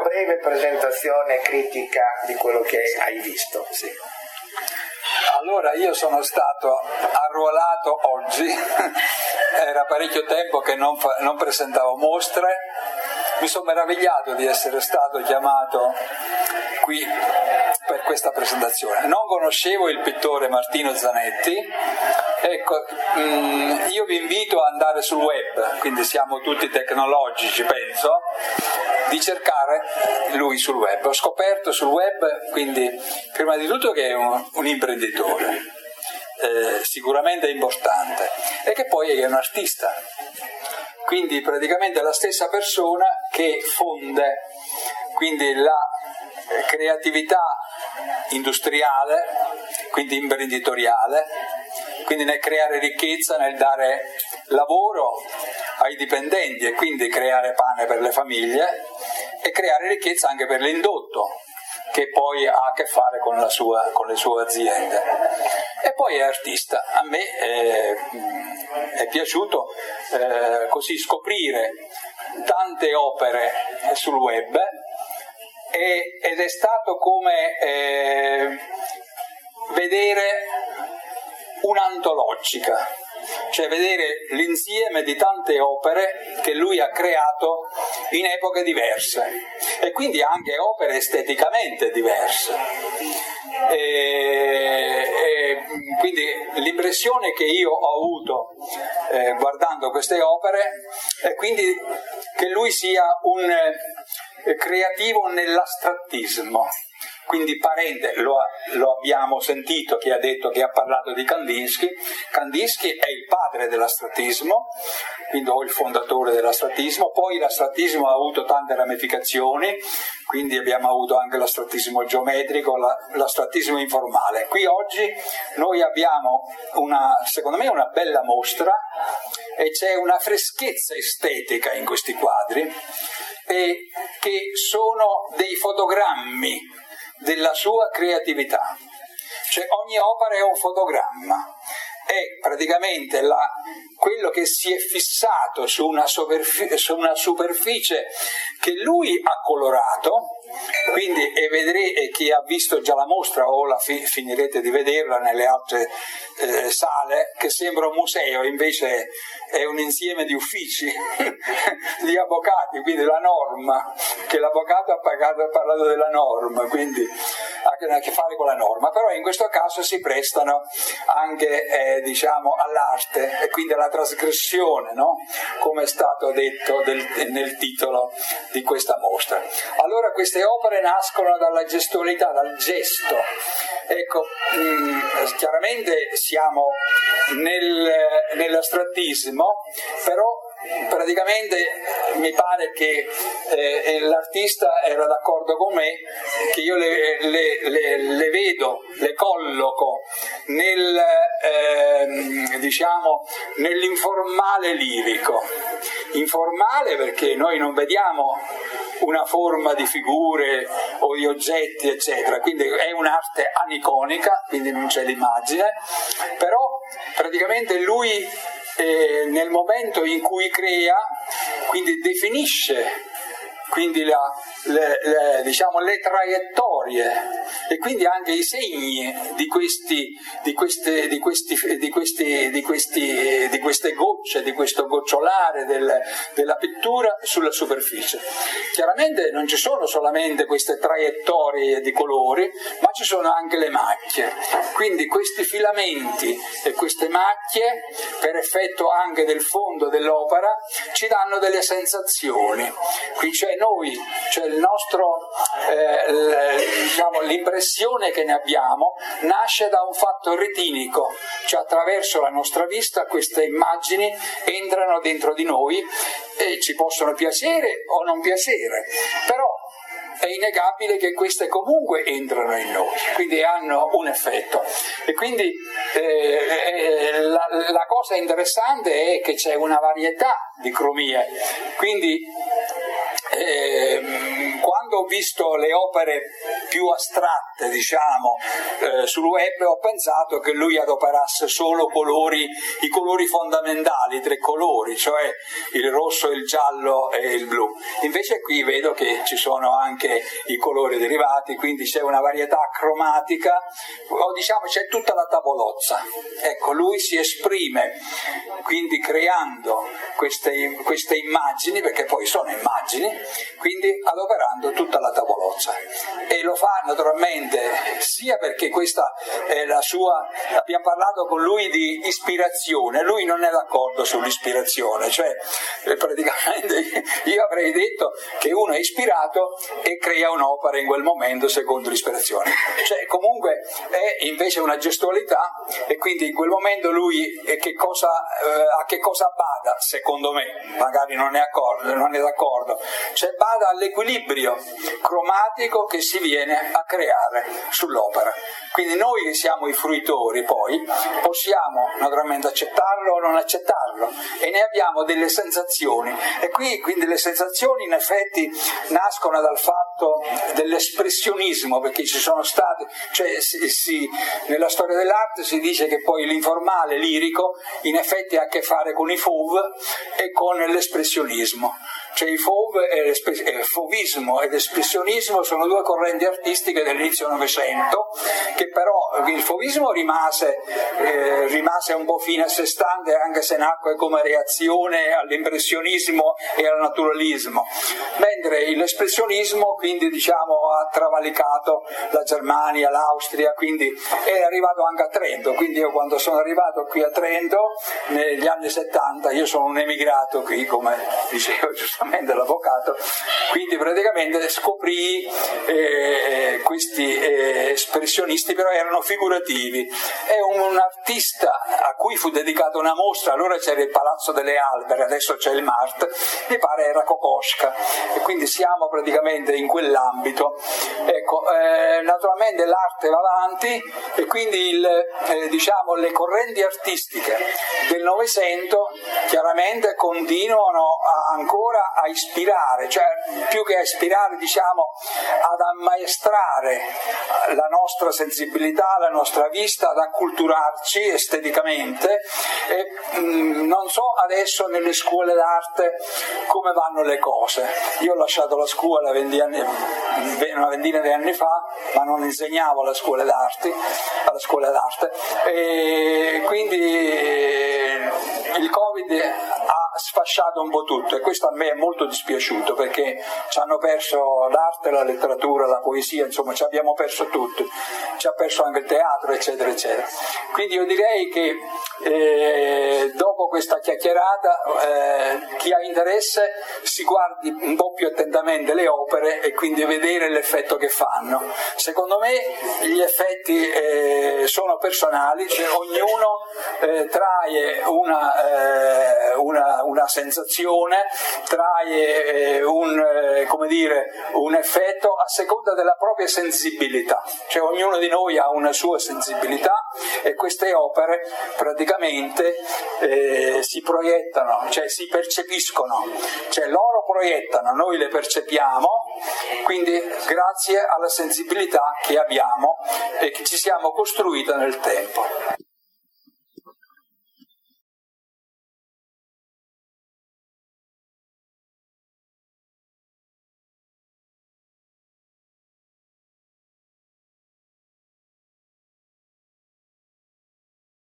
breve presentazione critica di quello che hai visto. Sì. Allora, io sono stato arruolato oggi, era parecchio tempo che non presentavo mostre, mi sono meravigliato di essere stato chiamato qui per questa presentazione. Non conoscevo il pittore Martino Zanetti, ecco, io vi invito ad andare sul web, quindi siamo tutti tecnologici, penso, di cercare lui sul web. Ho scoperto sul web, quindi, prima di tutto che è un imprenditore, sicuramente importante, e che poi è un artista. Quindi praticamente è la stessa persona che fonde quindi la creatività industriale, quindi imprenditoriale, quindi nel creare ricchezza, nel dare lavoro ai dipendenti e quindi creare pane per le famiglie e creare ricchezza anche per l'indotto, che poi ha a che fare con le sue aziende. E poi è artista. A me è piaciuto così scoprire tante opere sul web ed è stato come vedere un'antologica, cioè vedere l'insieme di tante opere che lui ha creato in epoche diverse e quindi anche opere esteticamente diverse. Quindi l'impressione che io ho avuto guardando queste opere è quindi che lui sia un creativo nell'astrattismo. Quindi parente, lo abbiamo sentito che ha detto, che ha parlato di Kandinsky. Kandinsky è il padre dell'astrattismo, quindi o il fondatore dell'astrattismo. Poi l'astrattismo ha avuto tante ramificazioni, quindi abbiamo avuto anche l'astrattismo geometrico, l'astrattismo informale. Qui oggi noi abbiamo secondo me una bella mostra e c'è una freschezza estetica in questi quadri che sono dei fotogrammi della sua creatività, cioè ogni opera è un fotogramma, è praticamente quello che si è fissato su una superficie che lui ha colorato, quindi e chi ha visto già la mostra o finirete di vederla nelle altre sale, che sembra un museo, invece è un insieme di uffici di avvocati, quindi la norma, che l'avvocato ha parlato della norma, quindi ha a che fare con la norma, però in questo caso si prestano anche all'arte e quindi alla trasgressione, no? Come è stato detto nel titolo di questa mostra. Allora queste opere nascono dalla gestualità, dal gesto. Ecco, chiaramente siamo nell'astrattismo, però praticamente mi pare che l'artista era d'accordo con me che io le vedo, le colloco nell'informale lirico. Informale perché noi non vediamo una forma di figure o di oggetti eccetera, quindi è un'arte aniconica, quindi non c'è l'immagine, però praticamente lui nel momento in cui crea, quindi definisce quindi le traiettorie e quindi anche i segni di queste gocce, di questo gocciolare della pittura sulla superficie. Chiaramente non ci sono solamente queste traiettorie di colori, ma ci sono anche le macchie. Quindi questi filamenti e queste macchie, per effetto anche del fondo dell'opera, ci danno delle sensazioni. Qui il nostro l'impressione che ne abbiamo nasce da un fatto retinico, cioè attraverso la nostra vista queste immagini entrano dentro di noi e ci possono piacere o non piacere, però è innegabile che queste comunque entrano in noi, quindi hanno un effetto. E quindi la cosa interessante è che c'è una varietà di cromie, quindi quando ho visto le opere più astratte, diciamo, sul web, ho pensato che lui adoperasse solo i colori fondamentali, i 3 colori, cioè il rosso, il giallo e il blu. Invece qui vedo che ci sono anche i colori derivati, quindi c'è una varietà cromatica, o diciamo c'è tutta la tavolozza. Ecco, lui si esprime quindi creando queste immagini, perché poi sono immagini, quindi adoperando tutta la tavolozza, e lo fa naturalmente sia perché questa è la sua, abbiamo parlato con lui di ispirazione, lui non è d'accordo sull'ispirazione, cioè praticamente io avrei detto che uno è ispirato e crea un'opera in quel momento secondo l'ispirazione, cioè comunque è invece una gestualità, e quindi in quel momento lui a che cosa bada, secondo me, magari non è d'accordo, cioè bada all'equilibrio cromatico che si viene a creare sull'opera. Quindi noi che siamo i fruitori poi possiamo naturalmente accettarlo o non accettarlo, e ne abbiamo delle sensazioni, e qui quindi le sensazioni in effetti nascono dal fatto dell'espressionismo, perché ci sono stati, cioè nella storia dell'arte si dice che poi l'informale lirico in effetti ha a che fare con i fauve e con l'espressionismo. Cioè il fauvismo e l'espressionismo sono 2 correnti artistiche dell'inizio Novecento, che però il fauvismo rimase un po' fine a sé stante, anche se nacque come reazione all'impressionismo e al naturalismo, mentre l'espressionismo quindi diciamo ha travalicato la Germania, l'Austria, quindi è arrivato anche a Trento. Quindi io quando sono arrivato qui a Trento negli anni 70, io sono un emigrato qui, come diceva giustamente l'avvocato, quindi praticamente scoprì questi espressionisti, però erano figurativi. È un artista a cui fu dedicata una mostra, allora c'era il Palazzo delle Albere, adesso c'è il Mart, mi pare era Kokoschka, e quindi siamo praticamente in quell'ambito. Ecco, naturalmente l'arte va avanti, e quindi diciamo le correnti artistiche del Novecento chiaramente continuano ancora a ispirare, cioè più che a ispirare diciamo ad ammaestrare la nostra sensibilità, la nostra vista, ad acculturarci esteticamente. E non so adesso nelle scuole d'arte come vanno le cose. Io ho lasciato la scuola una ventina di anni fa, ma non insegnavo alla scuola d'arte, e quindi il Covid ha sfasciato un po' tutto, e questo a me è molto dispiaciuto, perché ci hanno perso l'arte, la letteratura, la poesia, insomma ci abbiamo perso tutto, ci ha perso anche il teatro, eccetera eccetera. Quindi io direi che dopo questa chiacchierata chi ha interesse si guardi un po' più attentamente le opere e quindi vedere l'effetto che fanno. Secondo me gli effetti sono personali, cioè ognuno trae una sensazione, trae un effetto a seconda della propria sensibilità, cioè ognuno di noi ha una sua sensibilità, e queste opere praticamente si proiettano, cioè si percepiscono, cioè loro proiettano, noi le percepiamo, quindi grazie alla sensibilità che abbiamo e che ci siamo costruita nel tempo.